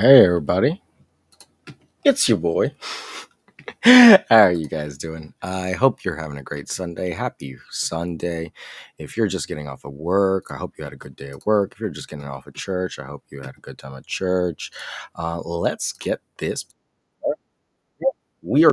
Hey everybody, it's your boy. How are you guys doing? I hope you're having a great Sunday. Happy Sunday. If you're just getting off of work, I hope you had a good day at work. If you're just getting off of church, I hope you had a good time at church. Let's get this. We are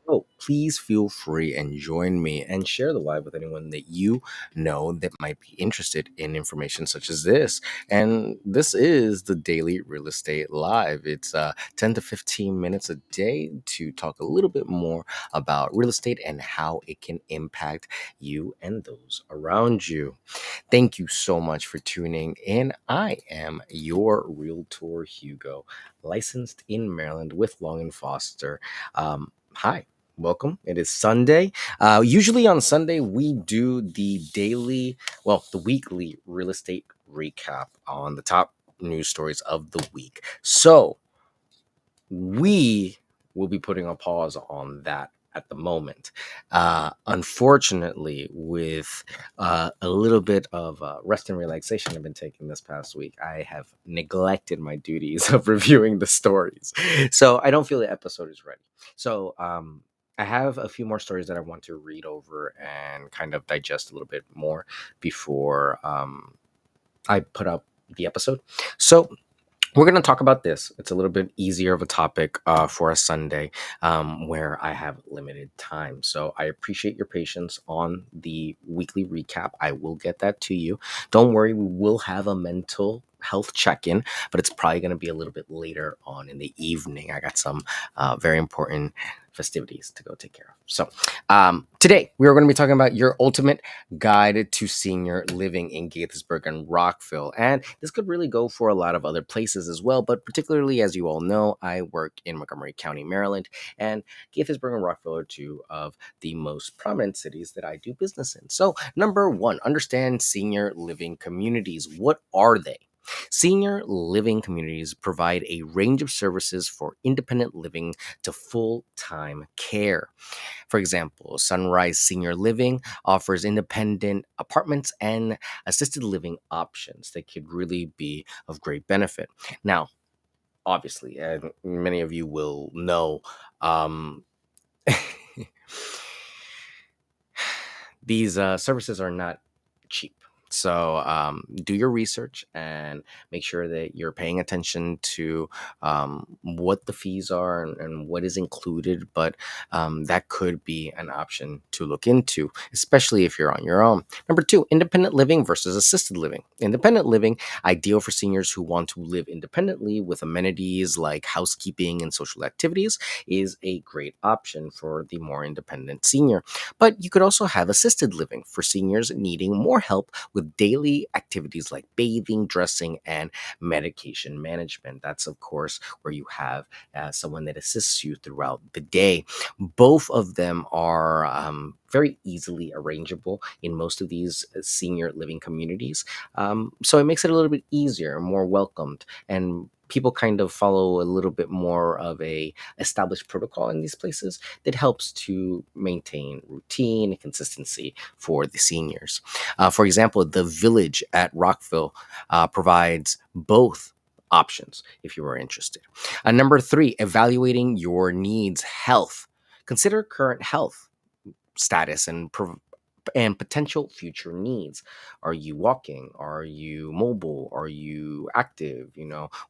So please feel free and join me and share the live with anyone that you know that might be interested in information such as this. And this is the Daily Real Estate Live. It's 10 to 15 minutes a day to talk a little bit more about real estate and how it can impact you and those around you. Thank you so much for tuning in. I am your Realtor Hugo, licensed in Maryland with Long and Foster. Hi. Welcome. It is Sunday. Usually on Sunday, we do the weekly real estate recap on the top news stories of the week. So we will be putting a pause on that at the moment. Unfortunately, with a little bit of rest and relaxation I've been taking this past week, I have neglected my duties of reviewing the stories. So I don't feel the episode is ready. So I have a few more stories that I want to read over and kind of digest a little bit more before I put up the episode. So we're going to talk about this. It's a little bit easier of a topic for a Sunday where I have limited time. So I appreciate your patience on the weekly recap. I will get that to you. Don't worry, we will have a mental health check-in, but it's probably going to be a little bit later on in the evening. I got some very important festivities to go take care of. So today we are going to be talking about your ultimate guide to senior living in Gaithersburg and Rockville. And this could really go for a lot of other places as well, but particularly, as you all know, I work in Montgomery County, Maryland, and Gaithersburg and Rockville are two of the most prominent cities that I do business in. So, number one, understand senior living communities. What are they? Senior living communities provide a range of services for independent living to full time care. For example, Sunrise Senior Living offers independent apartments and assisted living options that could really be of great benefit. Now, obviously, and many of you will know, um, these services are not cheap. So do your research and make sure that you're paying attention to what the fees are and what is included. But that could be an option to look into, especially if you're on your own. Number two, independent living versus assisted living. Independent living, ideal for seniors who want to live independently with amenities like housekeeping and social activities, is a great option for the more independent senior. But you could also have assisted living for seniors needing more help with daily activities like bathing, dressing, and medication management. That's, of course, where you have someone that assists you throughout the day. Both of them are very easily arrangeable in most of these senior living communities. So it makes it a little bit easier, more welcomed, and people kind of follow a little bit more of a established protocol in these places that helps to maintain routine and consistency for the seniors. For example, the Village at Rockville provides both options if you are interested. Number three, evaluating your needs health. Consider current health status and potential future needs. Are you walking? Are you mobile? Are you active?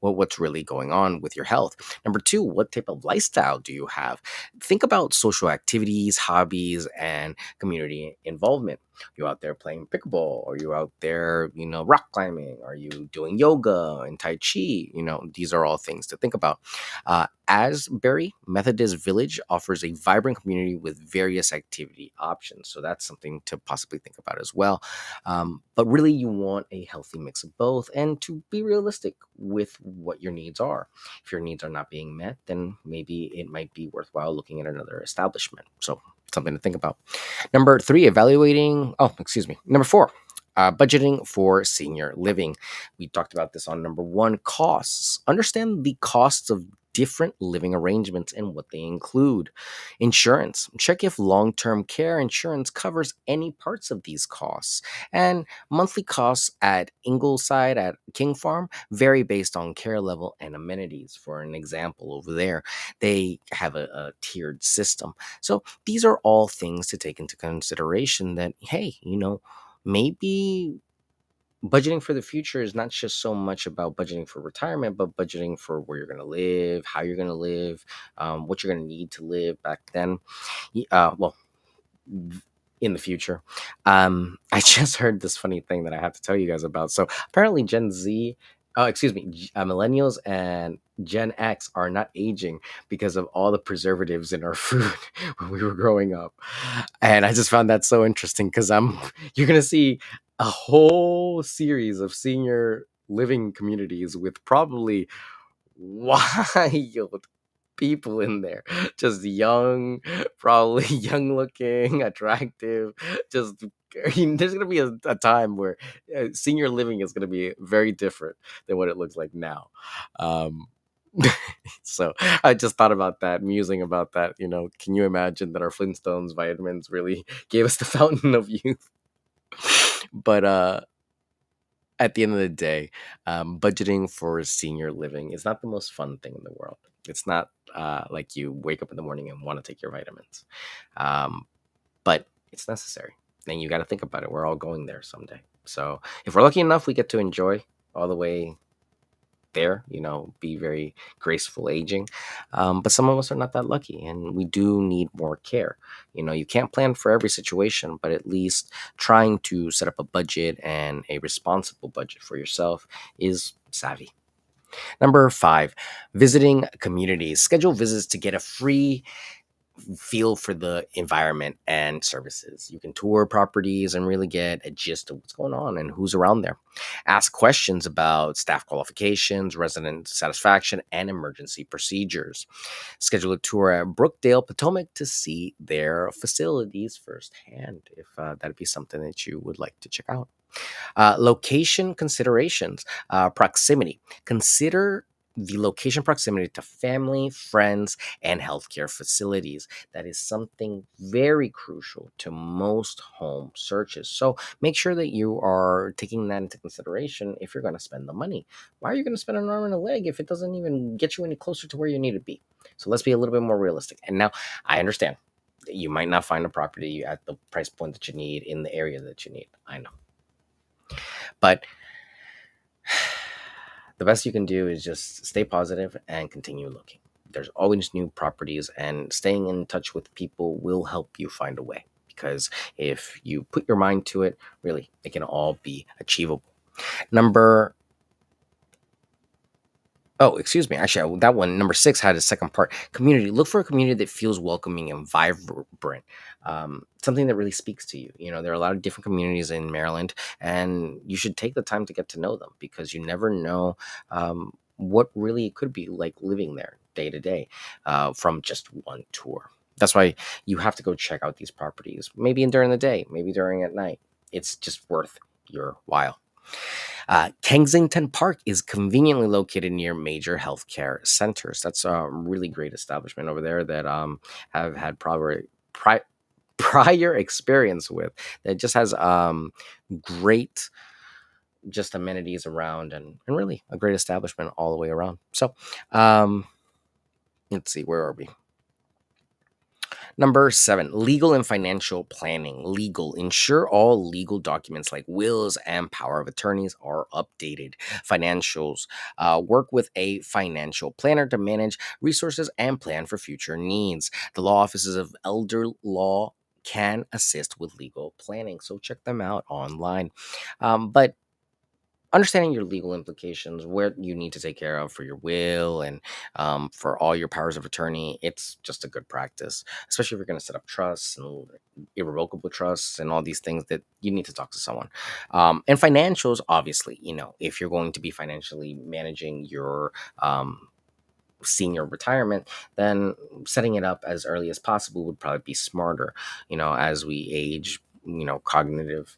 What's really going on with your health? Number two, what type of lifestyle do you have? Think about social activities, hobbies, and community involvement. You out there playing pickleball? Are you out there, rock climbing? Are you doing yoga and Tai Chi? These are all things to think about. Asbury Methodist Village offers a vibrant community with various activity options. So that's something to possibly think about as well. But really, you want a healthy mix of both and to be realistic with what your needs are. If your needs are not being met, then maybe it might be worthwhile looking at another establishment. So something to think about. Number three, Number four, budgeting for senior living. We talked about this on number one, costs. Understand the costs of different living arrangements and what they include. Insurance. Check if long term care insurance covers any parts of these costs. And monthly costs at Ingleside at King Farm vary based on care level and amenities. For an example, over there, they have a tiered system. So these are all things to take into consideration that, hey, maybe budgeting for the future is not just so much about budgeting for retirement, but budgeting for where you're going to live, how you're going to live, what you're going to need to live back then. Well, in the future. I just heard this funny thing that I have to tell you guys about. So apparently, Millennials and Gen X are not aging because of all the preservatives in our food when we were growing up, and I just found that so interesting because you're gonna see a whole series of senior living communities with probably wild people in there, just young, probably young looking, attractive, just there's gonna be a time where senior living is gonna be very different than what it looks like now. um so I just thought about that, musing about that. Can you imagine that our Flintstones vitamins really gave us the fountain of youth? But at the end of the day, budgeting for senior living is not the most fun thing in the world. It's not like you wake up in the morning and want to take your vitamins, um, but it's necessary. And you got to think about it. We're all going there someday. So if we're lucky enough, we get to enjoy all the way there, be very graceful aging. But some of us are not that lucky, and we do need more care. You can't plan for every situation, but at least trying to set up a budget and a responsible budget for yourself is savvy. Number 5, visiting communities. Schedule visits to get a free feel for the environment and services. You can tour properties and really get a gist of what's going on and who's around there. Ask questions about staff qualifications, resident satisfaction, and emergency procedures. Schedule a tour at Brookdale, Potomac to see their facilities firsthand if that'd be something that you would like to check out. Location considerations, proximity. Consider the location proximity to family, friends, and healthcare facilities. That is something very crucial to most home searches. So make sure that you are taking that into consideration if you're going to spend the money. Why are you going to spend an arm and a leg if it doesn't even get you any closer to where you need to be? So let's be a little bit more realistic. And now I understand that you might not find a property at the price point that you need in the area that you need. I know. But the best you can do is just stay positive and continue looking. There's always new properties, and staying in touch with people will help you find a way. Because if you put your mind to it, really, it can all be achievable. Number Oh, excuse me. Actually, that one, number 6, had a second part. Community. Look for a community that feels welcoming and vibrant. Something that really speaks to you. There are a lot of different communities in Maryland, and you should take the time to get to know them because you never know what really it could be like living there day to day from just one tour. That's why you have to go check out these properties, maybe during the day, maybe during at night. It's just worth your while. Kensington Park is conveniently located near major healthcare centers. That's a really great establishment over there that have had probably prior experience with. That just has great just amenities around and really a great establishment all the way around. So let's see, where are we? Number 7, legal and financial planning. Legal. Ensure all legal documents like wills and power of attorneys are updated. Financials. Work with a financial planner to manage resources and plan for future needs. The law offices of Elder Law can assist with legal planning, so check them out online. But understanding your legal implications, where you need to take care of for your will and for all your powers of attorney, it's just a good practice, especially if you're going to set up trusts and irrevocable trusts and all these things that you need to talk to someone. And financials, obviously, if you're going to be financially managing your senior retirement, then setting it up as early as possible would probably be smarter. As we age, cognitive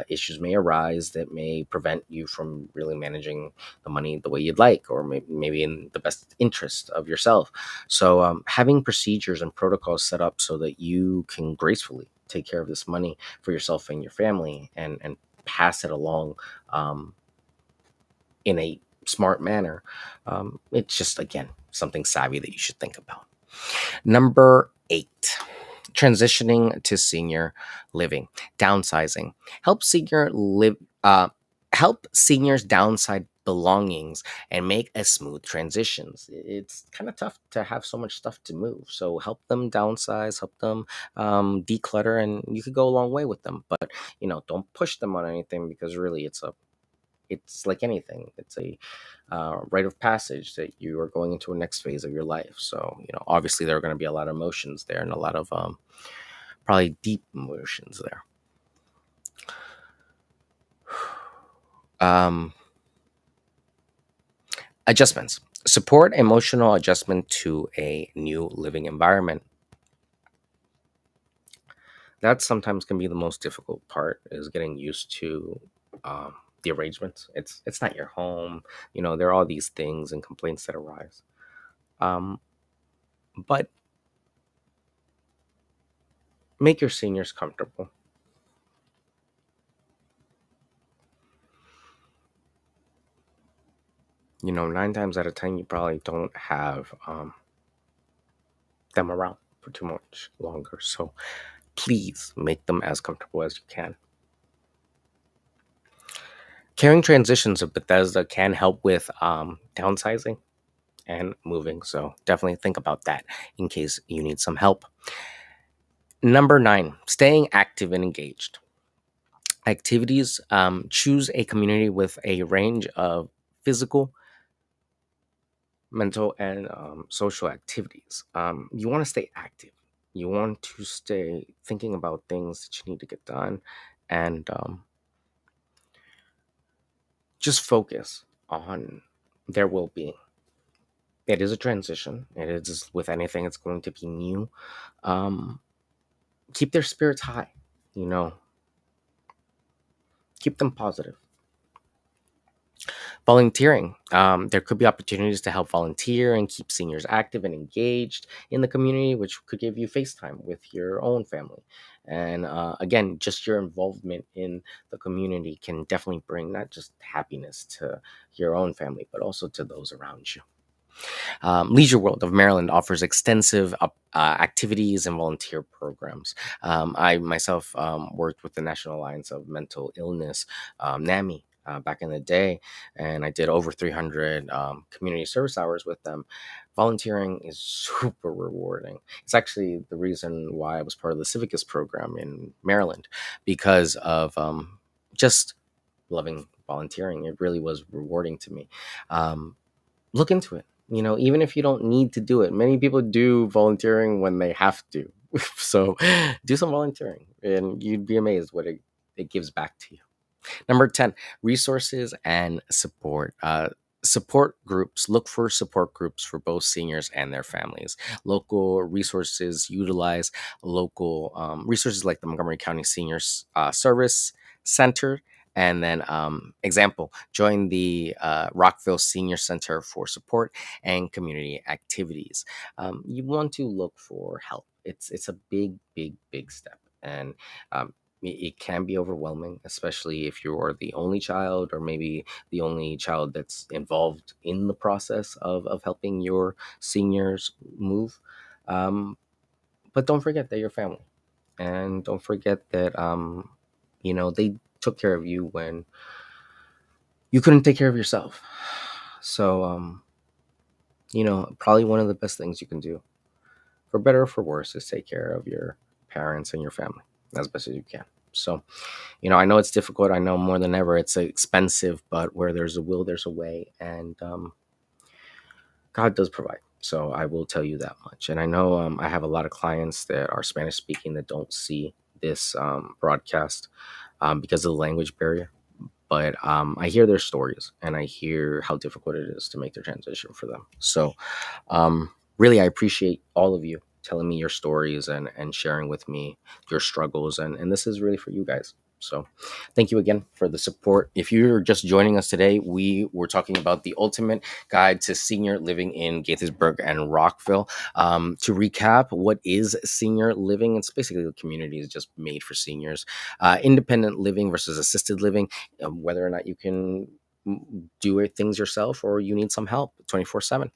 issues may arise that may prevent you from really managing the money the way you'd like, or maybe in the best interest of yourself. So having procedures and protocols set up so that you can gracefully take care of this money for yourself and your family, and pass it along um, in a smart manner. It's just, again, something savvy that you should think about. Number 8, transitioning to senior living, downsizing. Help senior live. Help seniors downside belongings and make a smooth transitions. It's kind of tough to have so much stuff to move, so help them downsize, help them declutter, and you could go a long way with them. But don't push them on anything, because really it's like anything. It's a rite of passage that you are going into a next phase of your life. So obviously there are going to be a lot of emotions there, and a lot of probably deep emotions there. um, Adjustments. Support emotional adjustment to a new living environment. That sometimes can be the most difficult part, is getting used to the arrangements. It's not your home. There are all these things and complaints that arise. um, but make your seniors comfortable. 9 times out of 10, you probably don't have them around for too much longer. So please make them as comfortable as you can. Carrying transitions of Bethesda can help with downsizing and moving. So definitely think about that in case you need some help. Number 9, staying active and engaged. Activities. Choose a community with a range of physical, mental, and social activities. You want to stay active. You want to stay thinking about things that you need to get done, and just focus on their well being. It is a transition. It is with anything, it's going to be new. Um, Keep their spirits high, you know, keep them positive. Volunteering. There could be opportunities to help volunteer and keep seniors active and engaged in the community, which could give you FaceTime with your own family. And again, just your involvement in the community can definitely bring not just happiness to your own family, but also to those around you. Leisure World of Maryland offers extensive activities and volunteer programs. I myself worked with the National Alliance of Mental Illness, NAMI. Back in the day, and I did over 300 community service hours with them. Volunteering is super rewarding. It's actually the reason why I was part of the Civicus program in Maryland, because of just loving volunteering. It really was rewarding to me. Um, Look into it. Even if you don't need to do it, many people do volunteering when they have to. So do some volunteering, and you'd be amazed what it gives back to you. Number 10, resources and support. Support groups. Look for support groups for both seniors and their families. Local resources. Utilize local resources like the Montgomery County Seniors Service Center. And then, example, join the Rockville Senior Center for support and community activities. You want to look for help. It's a big, big, big step, and it can be overwhelming, especially if you're the only child, or maybe the only child that's involved in the process of helping your seniors move. Um, but don't forget that you're family, and don't forget that they took care of you when you couldn't take care of yourself. So probably one of the best things you can do, for better or for worse, is take care of your parents and your family as best as you can. So I know it's difficult. I know more than ever it's expensive, but where there's a will, there's a way. And God does provide. So I will tell you that much. And I know I have a lot of clients that are Spanish speaking that don't see this broadcast because of the language barrier. But I hear their stories, and I hear how difficult it is to make the transition for them. So really, I appreciate all of you telling me your stories and sharing with me your struggles. And this is really for you guys. So thank you again for the support. If you're just joining us today, we were talking about the ultimate guide to senior living in Gaithersburg and Rockville. To recap, what is senior living? It's basically the community is just made for seniors. Independent living versus assisted living, whether or not you can do things yourself or you need some help 24/7.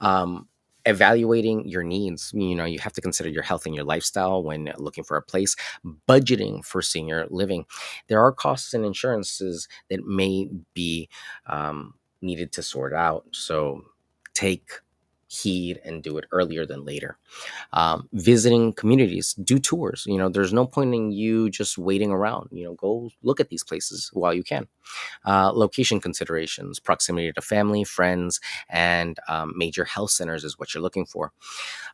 um, Evaluating your needs, you have to consider your health and your lifestyle when looking for a place. Budgeting for senior living, there are costs and insurances that may be needed to sort out, so take heed and do it earlier than later. Visiting communities, do tours. There's no point in you just waiting around. Go look at these places while you can. Location considerations, proximity to family, friends, and major health centers is what you're looking for.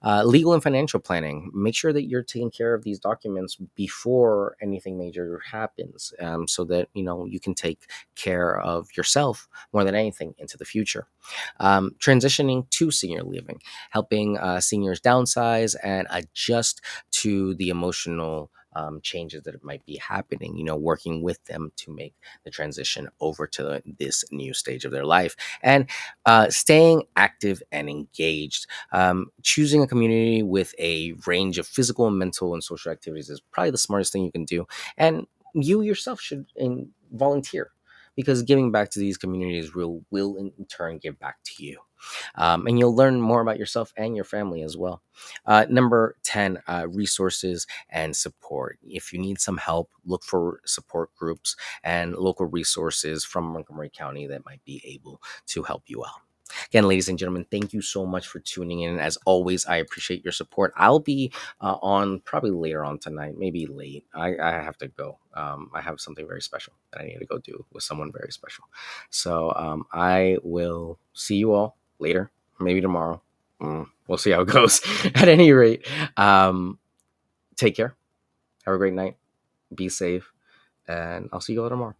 Legal and financial planning. Make sure that you're taking care of these documents before anything major happens, so that you can take care of yourself more than anything into the future. Transitioning to senior living, helping seniors downsize and adjust to the emotional changes that might be happening. Working with them to make the transition over to this new stage of their life, and staying active and engaged. Choosing a community with a range of physical, mental, and social activities is probably the smartest thing you can do. And you yourself should volunteer, because giving back to these communities will in turn give back to you. And you'll learn more about yourself and your family as well. Number 10, resources and support. If you need some help, look for support groups and local resources from Montgomery County that might be able to help you out. Again, ladies and gentlemen, thank you so much for tuning in. As always, I appreciate your support. I'll be on probably later on tonight, maybe late. I have to go. I have something very special that I need to go do with someone very special. So I will see you all later, maybe tomorrow. We'll see how it goes. At any rate, take care. Have a great night. Be safe. And I'll see you all tomorrow.